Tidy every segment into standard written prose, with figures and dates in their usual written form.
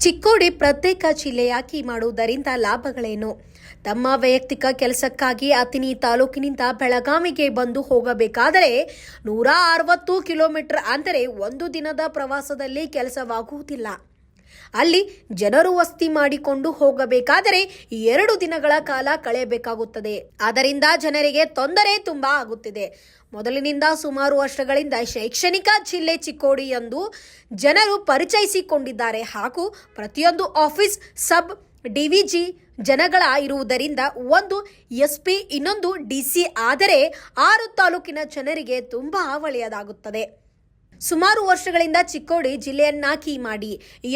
ಚಿಕ್ಕೋಡಿ ಪ್ರತ್ಯೇಕ ಜಿಲ್ಲೆಯಾಗಿ ಮಾಡುವುದರಿಂದ ಲಾಭಗಳೇನು? ತಮ್ಮ ವೈಯಕ್ತಿಕ ಕೆಲಸಕ್ಕಾಗಿ ಅಥಣಿ ತಾಲೂಕಿನಿಂದ ಬೆಳಗಾವಿಗೆ ಬಂದು ಹೋಗಬೇಕಾದರೆ 160 ಕಿಲೋಮೀಟರ್ ಅಂದರೆ ಒಂದು ದಿನದ ಪ್ರವಾಸದಲ್ಲಿ ಕೆಲಸವಾಗುವುದಿಲ್ಲ. ಅಲ್ಲಿ ಜನರು ವಸತಿ ಮಾಡಿಕೊಂಡು ಹೋಗಬೇಕಾದರೆ 2 ದಿನಗಳ ಕಾಲ ಕಳೆಯಬೇಕಾಗುತ್ತದೆ. ಆದ್ದರಿಂದ ಜನರಿಗೆ ತೊಂದರೆ ತುಂಬಾ ಆಗುತ್ತಿದೆ. ಮೊದಲಿನಿಂದ ಸುಮಾರು ವರ್ಷಗಳಿಂದ ಶೈಕ್ಷಣಿಕ ಜಿಲ್ಲೆ ಚಿಕ್ಕೋಡಿ ಎಂದು ಜನರು ಪರಿಚಯಿಸಿಕೊಂಡಿದ್ದಾರೆ. ಹಾಗೂ ಪ್ರತಿಯೊಂದು ಆಫೀಸ್, ಸಬ್ ಡಿವಿಜಿ ಜನಗಳ ಇರುವುದರಿಂದ ಒಂದು SP ಇನ್ನೊಂದು DC ಆದರೆ 6 ತಾಲೂಕಿನ ಜನರಿಗೆ ತುಂಬಾ ಒಳ್ಳೆಯದಾಗುತ್ತದೆ. ಸುಮಾರು ವರ್ಷಗಳಿಂದ ಚಿಕ್ಕೋಡಿ ಜಿಲ್ಲೆಯನ್ನಾಗಿ ಮಾಡಿ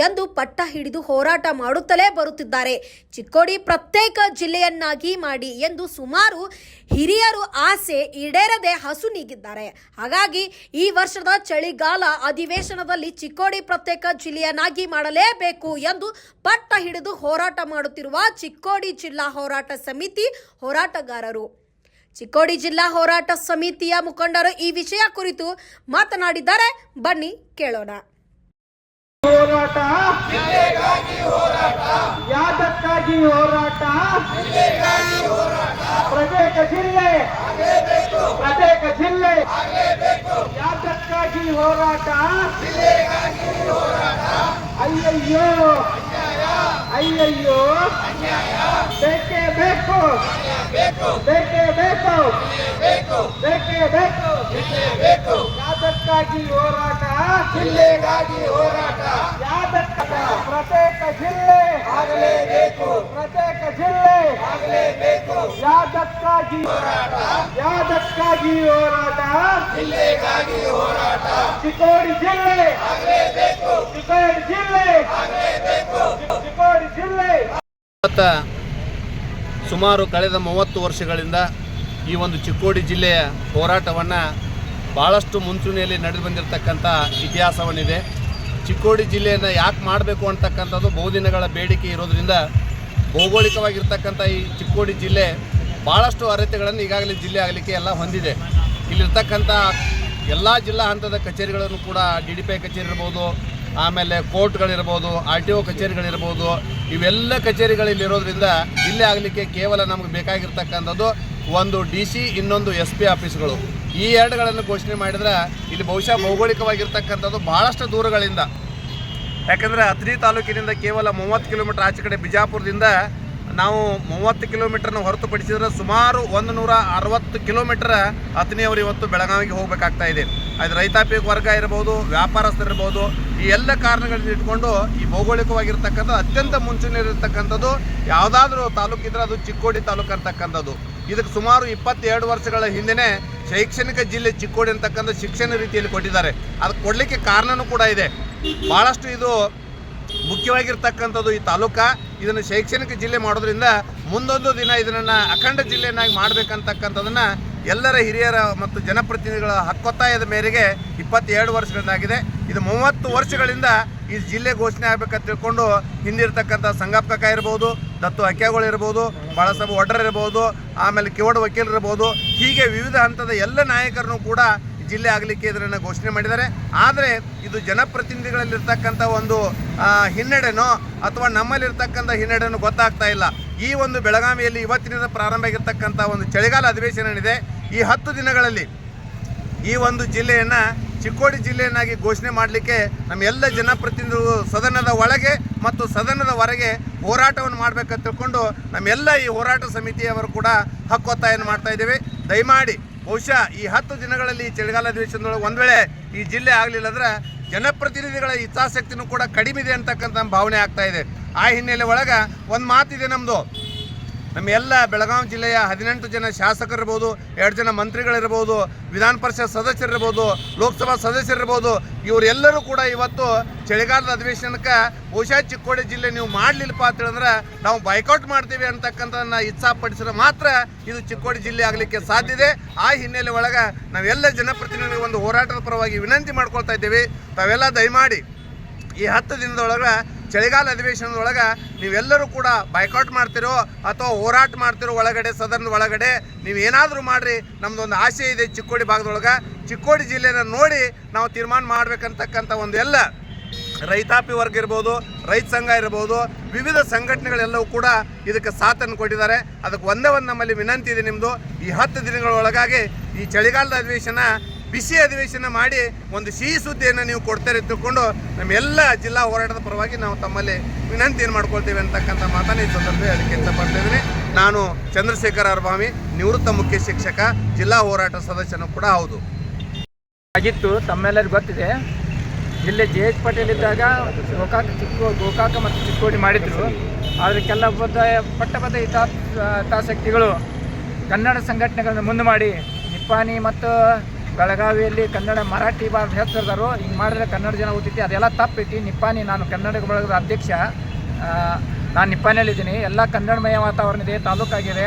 ಎಂದು ಪಟ್ಟ ಹಿಡಿದು ಹೋರಾಟ ಮಾಡುತ್ತಲೇ ಬರುತ್ತಿದ್ದಾರೆ. ಚಿಕ್ಕೋಡಿ ಪ್ರತ್ಯೇಕ ಜಿಲ್ಲೆಯನ್ನಾಗಿ ಮಾಡಿ ಎಂದು ಸುಮಾರು ಹಿರಿಯರು ಆಸೆ ಈಡೇರದೆ ಹಸು ನೀಗಿದ್ದಾರೆ. ಹಾಗಾಗಿ ಈ ವರ್ಷದ ಚಳಿಗಾಲ ಅಧಿವೇಶನದಲ್ಲಿ ಚಿಕ್ಕೋಡಿ ಪ್ರತ್ಯೇಕ ಜಿಲ್ಲೆಯನ್ನಾಗಿ ಮಾಡಲೇಬೇಕು ಎಂದು ಪಟ್ಟ ಹಿಡಿದು ಹೋರಾಟ ಮಾಡುತ್ತಿರುವ ಚಿಕ್ಕೋಡಿ ಜಿಲ್ಲಾ ಹೋರಾಟ ಸಮಿತಿ ಹೋರಾಟಗಾರರು. ಚಿಕ್ಕೋಡಿ ಜಿಲ್ಲಾ ಹೋರಾಟ ಸಮಿತಿಯ ಮುಖಂಡರು ಈ ವಿಷಯ ಕುರಿತು ಮಾತನಾಡಿದ್ದಾರೆ. ಬನ್ನಿ ಕೇಳೋಣ. ಹೋರಾಟ ಯಾದಕ್ಕಾಗಿ ಹೋರಾಟ, ಪ್ರತ್ಯೇಕ ಜಿಲ್ಲೆ ಯಾದಕ್ಕಾಗಿ ಹೋರಾಟ. ಅಯ್ಯಯ್ಯೋ ಬೇಕೇ ಬೇಕು, ಯಾದಕ್ಕಾಗಿ ಹೋರಾಟ, ಜಿಲ್ಲೆಗಾಗಿ ಹೋರಾಟ, ಪ್ರತ್ಯೇಕ ಜಿಲ್ಲೆ ಆಗಲೇಬೇಕು, ಪ್ರತ್ಯೇಕ ಜಿಲ್ಲೆ ಆಗಲೇಬೇಕು, ಯಾದಕ್ಕಾಗಿ ಹೋರಾಟ, ಜಿಲ್ಲೆಗಾಗಿ ಹೋರಾಟ, ಚಿಕ್ಕೋಡಿ ಜಿಲ್ಲೆ ಆಗಲೇಬೇಕು, ಚಿಕ್ಕೋಡಿ ಜಿಲ್ಲೆ ಆಗಲೇಬೇಕು, ಚಿಕ್ಕೋಡಿ ಜಿಲ್ಲೆ. ಸುಮಾರು ಕಳೆದ 30 ವರ್ಷಗಳಿಂದ ಈ ಒಂದು ಚಿಕ್ಕೋಡಿ ಜಿಲ್ಲೆಯ ಹೋರಾಟವನ್ನು ಭಾಳಷ್ಟು ಮುಂಚೂಣಿಯಲ್ಲಿ ನಡೆದು ಬಂದಿರತಕ್ಕಂಥ ಇತಿಹಾಸವನ್ನಿದೆ. ಚಿಕ್ಕೋಡಿ ಜಿಲ್ಲೆಯನ್ನು ಯಾಕೆ ಮಾಡಬೇಕು ಅಂತಕ್ಕಂಥದ್ದು ಬಹುದಿನಗಳ ಬೇಡಿಕೆ ಇರೋದರಿಂದ ಭೌಗೋಳಿಕವಾಗಿರ್ತಕ್ಕಂಥ ಈ ಚಿಕ್ಕೋಡಿ ಜಿಲ್ಲೆ ಭಾಳಷ್ಟು ಅರ್ಹತೆಗಳನ್ನು ಈಗಾಗಲೇ ಜಿಲ್ಲೆ ಆಗಲಿಕ್ಕೆ ಎಲ್ಲ ಹೊಂದಿದೆ. ಇಲ್ಲಿರ್ತಕ್ಕಂಥ ಎಲ್ಲ ಜಿಲ್ಲಾ ಹಂತದ ಕಚೇರಿಗಳನ್ನು ಕೂಡ DDPI ಕಚೇರಿ ಇರ್ಬೋದು, ಆಮೇಲೆ ಕೋರ್ಟ್ಗಳಿರ್ಬೋದು, RTO ಕಚೇರಿಗಳಿರ್ಬೋದು, ಇವೆಲ್ಲ ಕಚೇರಿಗಳಲ್ಲಿರೋದ್ರಿಂದ ಜಿಲ್ಲೆ ಆಗಲಿಕ್ಕೆ ಕೇವಲ ನಮಗೆ ಬೇಕಾಗಿರ್ತಕ್ಕಂಥದ್ದು ಒಂದು DC ಇನ್ನೊಂದು SP ಆಫೀಸ್ಗಳು. ಈ ಎರಡುಗಳನ್ನು ಘೋಷಣೆ ಮಾಡಿದ್ರೆ ಇಲ್ಲಿ ಬಹುಶಃ ಭೌಗೋಳಿಕವಾಗಿರ್ತಕ್ಕಂಥದ್ದು ಭಾಳಷ್ಟು ದೂರಗಳಿಂದ, ಯಾಕಂದರೆ ಅಥಣಿ ತಾಲೂಕಿನಿಂದ ಕೇವಲ 30 ಕಿಲೋಮೀಟರ್ ಆಚೆ ಕಡೆ ಬಿಜಾಪುರದಿಂದ ನಾವು 30 ಕಿಲೋಮೀಟರ್ನ ಹೊರತುಪಡಿಸಿದ್ರೆ ಸುಮಾರು 160 ಕಿಲೋಮೀಟರ್ ಅಥಣಿಯವರು ಇವತ್ತು ಬೆಳಗಾವಿಗೆ ಹೋಗಬೇಕಾಗ್ತಾ ಇದೆ. ಅದು ರೈತಾಪಿ ವರ್ಗ ಇರ್ಬೋದು, ವ್ಯಾಪಾರಸ್ಥರಿರ್ಬೋದು, ಈ ಎಲ್ಲ ಕಾರಣಗಳನ್ನ ಇಟ್ಕೊಂಡು ಈ ಭೌಗೋಳಿಕವಾಗಿರ್ತಕ್ಕಂಥ ಅತ್ಯಂತ ಮುಂಚೂಣಿಯಲ್ಲಿರ್ತಕ್ಕಂಥದ್ದು ಯಾವುದಾದ್ರೂ ತಾಲೂಕಿದ್ರೆ ಅದು ಚಿಕ್ಕೋಡಿ ತಾಲೂಕು ಅಂತಕ್ಕಂಥದ್ದು. ಇದಕ್ಕೆ ಸುಮಾರು 22 ವರ್ಷಗಳ ಹಿಂದೆ ಶೈಕ್ಷಣಿಕ ಜಿಲ್ಲೆ ಚಿಕ್ಕೋಡಿ ಅಂತಕ್ಕಂಥ ಶಿಕ್ಷಣ ರೀತಿಯಲ್ಲಿ ಕೊಟ್ಟಿದ್ದಾರೆ. ಅದು ಕೊಡಲಿಕ್ಕೆ ಕಾರಣವೂ ಕೂಡ ಇದೆ. ಭಾಳಷ್ಟು ಇದು ಮುಖ್ಯವಾಗಿರ್ತಕ್ಕಂಥದ್ದು ಈ ತಾಲೂಕು. ಇದನ್ನು ಶೈಕ್ಷಣಿಕ ಜಿಲ್ಲೆ ಮಾಡೋದ್ರಿಂದ ಮುಂದೊಂದು ದಿನ ಇದನ್ನು ಅಖಂಡ ಜಿಲ್ಲೆಯನ್ನಾಗಿ ಮಾಡಬೇಕಂತಕ್ಕಂಥದ್ದನ್ನು ಎಲ್ಲರ ಹಿರಿಯರ ಮತ್ತು ಜನಪ್ರತಿನಿಧಿಗಳ ಹಕ್ಕೊತ್ತಾಯದ ಮೇರೆಗೆ 22 ವರ್ಷಗಳಾಗಿದೆ. ಇದು 30 ವರ್ಷಗಳಿಂದ ಈ ಜಿಲ್ಲೆ ಘೋಷಣೆ ಆಗಬೇಕಂತ ತಿಳ್ಕೊಂಡು ಹಿಂದಿರ್ತಕ್ಕಂಥ ಸಂಗಪ್ಪ ಕಾಕ ಇರ್ಬೋದು, ದತ್ತು ಹಕ್ಯಾಗಳು ಇರ್ಬೋದು, ಬಾಳಸಾಬ್ ಒಡ್ರ ಇರ್ಬೋದು, ಆಮೇಲೆ ಕಿವಡ್ ವಕೀಲರು ಇರ್ಬೋದು, ಹೀಗೆ ವಿವಿಧ ಹಂತದ ಎಲ್ಲ ನಾಯಕರನ್ನು ಕೂಡ ಜಿಲ್ಲೆ ಆಗಲಿಕ್ಕೆ ಇದನ್ನು ಘೋಷಣೆ ಮಾಡಿದ್ದಾರೆ. ಆದರೆ ಇದು ಜನಪ್ರತಿನಿಧಿಗಳಲ್ಲಿರ್ತಕ್ಕಂಥ ಒಂದು ಹಿನ್ನಡೆನೋ ಅಥವಾ ನಮ್ಮಲ್ಲಿರ್ತಕ್ಕಂಥ ಹಿನ್ನಡೆನೋ ಗೊತ್ತಾಗ್ತಾ ಇಲ್ಲ. ಈ ಒಂದು ಬೆಳಗಾವಿಯಲ್ಲಿ ಇವತ್ತಿನಿಂದ ಪ್ರಾರಂಭ ಆಗಿರ್ತಕ್ಕಂಥ ಒಂದು ಚಳಿಗಾಲ ಅಧಿವೇಶನ ಏನಿದೆ, ಈ 10 ದಿನಗಳಲ್ಲಿ ಈ ಒಂದು ಜಿಲ್ಲೆಯನ್ನು ಚಿಕ್ಕೋಡಿ ಜಿಲ್ಲೆಯನ್ನಾಗಿ ಘೋಷಣೆ ಮಾಡಲಿಕ್ಕೆ ನಮ್ಮ ಎಲ್ಲ ಜನಪ್ರತಿನಿಧಿಗಳು ಸದನದ ಒಳಗೆ ಮತ್ತು ಸದನದ ಹೊರಗೆ ಹೋರಾಟವನ್ನು ಮಾಡಬೇಕಂತ ತಿಳ್ಕೊಂಡು ನಮ್ಮೆಲ್ಲ ಈ ಹೋರಾಟ ಸಮಿತಿಯವರು ಕೂಡ ಹಕ್ಕೊತ್ತಾಯವನ್ನು ಮಾಡ್ತಾ ಇದ್ದೇವೆ. ದಯಮಾಡಿ ಬಹುಶಃ ಈ 10 ದಿನಗಳಲ್ಲಿ ಚಳಿಗಾಲ ಅಧಿವೇಶನದೊಳಗೆ ಒಂದು ವೇಳೆ ಈ ಜಿಲ್ಲೆ ಆಗಲಿಲ್ಲ ಅಂದ್ರೆ ಜನಪ್ರತಿನಿಧಿಗಳ ಹಿತಾಸಕ್ತಿನೂ ಕೂಡ ಕಡಿಮೆ ಇದೆ ಅಂತಕ್ಕಂಥ ಭಾವನೆ ಆಗ್ತಾ ಇದೆ. ಆ ಹಿನ್ನೆಲೆ ಒಳಗೆ ಒಂದು ಮಾತಿದೆ ನಮ್ಮದು, ನಮ್ಮ ಎಲ್ಲ ಬೆಳಗಾವಿ ಜಿಲ್ಲೆಯ 18 ಜನ ಶಾಸಕರಿರ್ಬೋದು, 2 ಜನ ಮಂತ್ರಿಗಳಿರ್ಬೋದು, ವಿಧಾನ ಪರಿಷತ್ ಸದಸ್ಯರಿರ್ಬೋದು, ಲೋಕಸಭಾ ಸದಸ್ಯರಿರ್ಬೋದು, ಇವರೆಲ್ಲರೂ ಕೂಡ ಇವತ್ತು ಚಳಿಗಾಲದ ಅಧಿವೇಶನಕ್ಕೆ ಬಹುಶಃ ಚಿಕ್ಕೋಡಿ ಜಿಲ್ಲೆ ನೀವು ಮಾಡಲಿಲ್ಲಪ್ಪ ಅಂತೇಳಿದ್ರೆ ನಾವು ಬೈಕೌಟ್ ಮಾಡ್ತೀವಿ ಅಂತಕ್ಕಂಥದ್ದನ್ನು ಇಚ್ಛಾಪಡಿಸಿದ್ರೆ ಮಾತ್ರ ಇದು ಚಿಕ್ಕೋಡಿ ಜಿಲ್ಲೆ ಆಗಲಿಕ್ಕೆ ಸಾಧ್ಯ ಇದೆ. ಆ ಹಿನ್ನೆಲೆ ಒಳಗೆ ನಾವೆಲ್ಲ ಜನಪ್ರತಿನಿಧಿಗಳು ಒಂದು ಹೋರಾಟದ ಪರವಾಗಿ ವಿನಂತಿ ಮಾಡ್ಕೊಳ್ತಾ ಇದ್ದೀವಿ. ತಾವೆಲ್ಲ ದಯಮಾಡಿ ಈ 10 ದಿನದೊಳಗೆ ಚಳಿಗಾಲ ಅಧಿವೇಶನದೊಳಗೆ ನೀವೆಲ್ಲರೂ ಕೂಡ ಬೈಕೌಟ್ ಮಾಡ್ತಿರೋ ಅಥವಾ ಹೋರಾಟ ಮಾಡ್ತಿರೋ ಒಳಗಡೆ ಸದನದ ಒಳಗಡೆ ನೀವೇನಾದರೂ ಮಾಡಿರಿ. ನಮ್ಮದೊಂದು ಆಸೆ ಇದೆ ಚಿಕ್ಕೋಡಿ ಭಾಗದೊಳಗೆ, ಚಿಕ್ಕೋಡಿ ಜಿಲ್ಲೆನ ನೋಡಿ ನಾವು ತೀರ್ಮಾನ ಮಾಡಬೇಕಂತಕ್ಕಂಥ ಒಂದು ಎಲ್ಲ ರೈತಾಪಿ ವರ್ಗ ಇರ್ಬೋದು, ರೈತ ಸಂಘ ಇರ್ಬೋದು, ವಿವಿಧ ಸಂಘಟನೆಗಳೆಲ್ಲವೂ ಕೂಡ ಇದಕ್ಕೆ ಸಾಥನ್ನು ಕೊಟ್ಟಿದ್ದಾರೆ. ಅದಕ್ಕೆ ಒಂದೇ ಒಂದು ನಮ್ಮಲ್ಲಿ ವಿನಂತಿ ಇದೆ, ನಿಮ್ಮದು ಈ 10 ದಿನಗಳ ಒಳಗಾಗಿ ಈ ಚಳಿಗಾಲದ ಅಧಿವೇಶನ ಬಿಸಿ ಅಧಿವೇಶನ ಮಾಡಿ ಒಂದು ಸಿಹಿ ಸುದ್ದಿಯನ್ನು ನೀವು ಕೊಡ್ತಾರೆ ತಿಳ್ಕೊಂಡು ನಮ್ಮೆಲ್ಲ ಜಿಲ್ಲಾ ಹೋರಾಟದ ಪರವಾಗಿ ನಾವು ತಮ್ಮಲ್ಲಿ ವಿನಂತಿಯನ್ನು ಮಾಡ್ಕೊಳ್ತೇವೆ ಅಂತಕ್ಕಂಥ ಮಾತನ್ನು ಈ ಸಂದರ್ಭದಲ್ಲಿ ಅದಕ್ಕೆ ಇಷ್ಟಪಡ್ತಿದ್ದೀನಿ. ನಾನು ಚಂದ್ರಶೇಖರ್ ಅರ್ಭಾವಿ, ನಿವೃತ್ತ ಮುಖ್ಯ ಶಿಕ್ಷಕ, ಜಿಲ್ಲಾ ಹೋರಾಟ ಸದಸ್ಯನೂ ಕೂಡ ಹೌದು. ಆಗಿತ್ತು ತಮ್ಮೆಲ್ಲರಿಗೂ ಗೊತ್ತಿದೆ. ಇಲ್ಲಿ JH ಪಟೇಲ್ ಇದ್ದಾಗ ಗೋಕಾಕ ಮತ್ತು ಚಿಕ್ಕೋಡಿ ಮಾಡಿದ್ರು. ಅದಕ್ಕೆಲ್ಲ ಪಟ್ಟಬದ್ಧ ಹಿತಾಸಕ್ತಿಗಳು ಕನ್ನಡ ಸಂಘಟನೆಗಳನ್ನು ಮುಂದೆ ಮಾಡಿ ನಿಪ್ಪಾಣಿ ಮತ್ತು ಬೆಳಗಾವಿಯಲ್ಲಿ ಕನ್ನಡ ಮರಾಠಿ ಭಾಷೆ ಹೆಸರಿದರು. ಹಿಂಗೆ ಮಾಡಿದ್ರೆ ಕನ್ನಡ ಜನ ಓದ್ತೈತಿ, ಅದೆಲ್ಲ ತಪ್ಪೈತಿ. ನಿಪ್ಪಾಣಿ, ನಾನು ಕನ್ನಡ ಬಳಗದ ಅಧ್ಯಕ್ಷ, ನಾನು ನಿಪ್ಪಾಣಿಯಲ್ಲಿದ್ದೀನಿ. ಎಲ್ಲ ಕನ್ನಡಮಯ ವಾತಾವರಣ ಇದೆ, ತಾಲೂಕಾಗಿದೆ.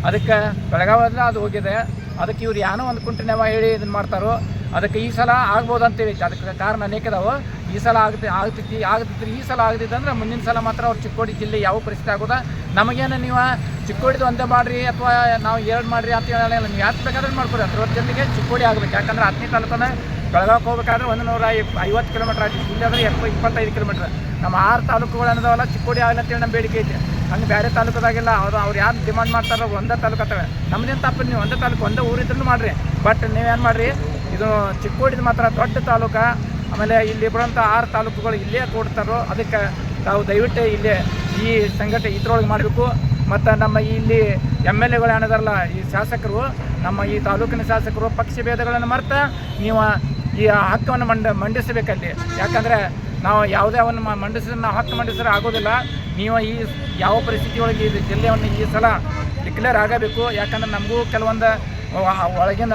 ಅದಕ್ಕೆ ಬೆಳಗಾವಿಯಲ್ಲಿ ಅದು ಹೋಗಿದೆ. ಅದಕ್ಕೆ ಇವ್ರು ಏನೋ ಒಂದು ಕುಂಟಿನವ ಹೇಳಿ ಇದನ್ನು ಮಾಡ್ತಾರೋ. ಅದಕ್ಕೆ ಈ ಸಲ ಆಗ್ಬೋದು ಅಂತೇಳಿ, ಅದಕ್ಕೆ ಕಾರಣ ಅನೇಕದಾವು. ಈ ಸಲ ಆಗ್ತಿತ್ತು ಈ ಸಲ ಆಗದಿದ್ದಂದ್ರೆ ಮುಂದಿನ ಸಲ ಮಾತ್ರ ಅವ್ರು ಚಿಕ್ಕೋಡಿ ಜಿಲ್ಲೆ ಯಾವ ಪರಿಸ್ಥಿತಿ ಆಗೋದ. ನಮಗೇನು ನೀವು ಚಿಕ್ಕೋಡಿದು ಒಂದೇ ಮಾಡಿರಿ ಅಥವಾ ನಾವು 2 ಮಾಡಿರಿ ಅಂತ ಹೇಳಲ್ಲ. ನೀವು ಯಾಕೆ ಬೇಕಾದ್ರೆ ಮಾಡ್ಕೊಡಿ. ಅದ್ರ ಜೊತೆಗೆ ಚಿಕ್ಕೋಡಿ ಆಗಬೇಕು. ಯಾಕಂದ್ರೆ 10ನೇ ತಾಲೂಕನ್ನ ಬೆಳಗಾವಿಗೆ ಹೋಗ್ಬೇಕಾದ್ರೆ 150 ಕಿಲೋಮೀಟ್ರ್ ಆಯ್ತು. ಇಲ್ಲಿ ಆದರೆ 25 ಕಿಲೋಮೀಟ್ರ್. ನಮ್ಮ 6 ತಾಲೂಕುಗಳು ಅನ್ನೋದವಲ್ಲ, ಚಿಕ್ಕೋಡಿ ಆಗಲ್ಲ ಅಂತೇಳಿ ನಮ್ಮ ಬೇಡಿಕೆ ಐತೆ. ಹಂಗೆ ಬೇರೆ ತಾಲೂಕದಾಗಿಲ್ಲ. ಅವ್ರು ಯಾರು ಡಿಮಾಂಡ್ ಮಾಡ್ತಾರೋ ಒಂದೇ ತಾಲೂಕು ಆಗ್ತವೆ. ನಮ್ಮದೇನು ತಪ್ಪು, ನೀವು ಒಂದೇ ತಾಲೂಕು ಒಂದೇ ಊರಿದ್ರೂ ಮಾಡಿರಿ. ಬಟ್ ನೀವೇನು ಮಾಡಿರಿ, ಇದು ಚಿಕ್ಕೋಡಿದು ಮಾತ್ರ ದೊಡ್ಡ ತಾಲೂಕು. ಆಮೇಲೆ ಇಲ್ಲಿ ಬರೋಂಥ 6 ತಾಲೂಕುಗಳು ಇಲ್ಲೇ ಕೊಡ್ತಾರೋ. ಅದಕ್ಕೆ ತಾವು ದಯವಿಟ್ಟು ಇಲ್ಲೇ ಈ ಸಂಘಟನೆ ಇದ್ರೊಳಗೆ ಮಾಡಬೇಕು. ಮತ್ತು ನಮ್ಮ ಇಲ್ಲಿ MLAಗಳು ಏನಿದಾರಲ್ಲ, ಈ ಶಾಸಕರು, ನಮ್ಮ ಈ ತಾಲೂಕಿನ ಶಾಸಕರು ಪಕ್ಷ ಭೇದಗಳನ್ನು ಮರೆತು ನೀವು ಈ ಹಕ್ಕನ್ನು ಮಂಡಿಸಬೇಕಲ್ಲಿ. ಯಾಕಂದರೆ ನಾವು ಯಾವುದೇ ಅವನ್ನು ಮಂಡಿಸಿದ್ರೆ ನಾವು ಹಕ್ಕು ಮಂಡಿಸಿದ್ರೆ ಆಗೋದಿಲ್ಲ. ನೀವು ಈ ಯಾವ ಪರಿಸ್ಥಿತಿ ಒಳಗೆ ಈ ಜಿಲ್ಲೆಯನ್ನು ಈ ಸಲ ಡಿಕ್ಲೇರ್ ಆಗಬೇಕು. ಯಾಕಂದ್ರೆ ನಮಗೂ ಕೆಲವೊಂದು ಒಳಗಿನ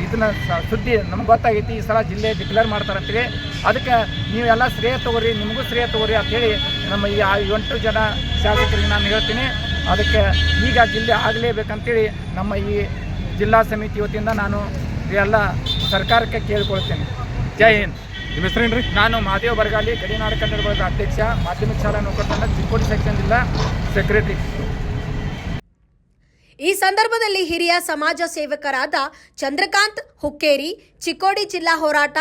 ಇದನ್ನ ಸುದ್ದಿ ನಮ್ಗೆ ಗೊತ್ತಾಗೈತಿ. ಈ ಸಲ ಜಿಲ್ಲೆ ಡಿಕ್ಲೇರ್ ಮಾಡ್ತಾರಂತೇಳಿ. ಅದಕ್ಕೆ ನೀವೆಲ್ಲ ಶ್ರೇಯ ತೊಗೊರಿ, ನಿಮಗೂ ಶ್ರೇಯ ತೊಗೊರಿ ಅಂತೇಳಿ ನಮ್ಮ ಈ 8 ಜನ ಶಾಸಕರಿಗೆ ನಾನು ಹೇಳ್ತೀನಿ. ಅದಕ್ಕೆ ಈಗ ಜಿಲ್ಲೆ ಆಗಲೇಬೇಕಂತೇಳಿ ನಮ್ಮ ಈ ಜಿಲ್ಲಾ ಸಮಿತಿ ವತಿಯಿಂದ ನಾನು ಎಲ್ಲ ಸರ್ಕಾರಕ್ಕೆ ಕೇಳಿಕೊಳ್ತೇನೆ. ಜೈ ಹಿಂದ್. ನಿಮ್ಮ ಹೆಸರೇನ್ರಿ? ನಾನು ಮಹಾದೇವ್ ಬರಗಾಲಿ, ಗಡಿನಾಡು ಕನ್ನಡ ಬಳಗದ ಅಧ್ಯಕ್ಷ, ಮಾಧ್ಯಮಿಕ ಶಾಲಾ ನೌಕರರ ಚಿಕ್ಕೋಡಿ ಸೆಕ್ಷನ್ ಜಿಲ್ಲಾ ಸೆಕ್ರೆಟರಿ. ಈ ಸಂದರ್ಭದಲ್ಲಿ ಹಿರಿಯ ಸಮಾಜ ಸೇವಕರಾದ ಚಂದ್ರಕಾಂತ್ ಹುಕ್ಕೇರಿ, ಚಿಕ್ಕೋಡಿ ಜಿಲ್ಲಾ ಹೋರಾಟ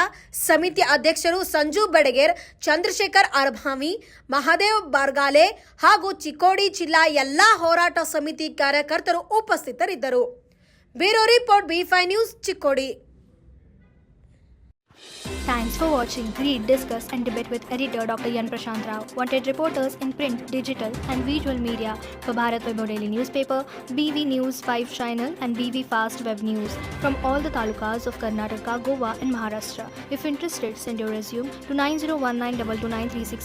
ಸಮಿತಿ ಅಧ್ಯಕ್ಷರು ಸಂಜು ಬಡಗೇರ್, ಚಂದ್ರಶೇಖರ್ ಅರ್ಭಾವಿ, ಮಹಾದೇವ್ ಬಾರ್ಗಾಲೆ ಹಾಗೂ ಚಿಕ್ಕೋಡಿ ಜಿಲ್ಲಾ ಎಲ್ಲಾ ಹೋರಾಟ ಸಮಿತಿ ಕಾರ್ಯಕರ್ತರು ಉಪಸ್ಥಿತರಿದ್ದರು. Bureau report B5 news, Chikkodi. Thanks for watching. Read, discuss and debate with editor Dr. Yan Prashant Rao. Wanted reporters in print, digital and visual media for Bharat Vaibhav Daily Newspaper, BV News 5 Channel and BV Fast Web News from all the talukas of Karnataka, Goa and Maharashtra. If interested, send your resume to 9019229369.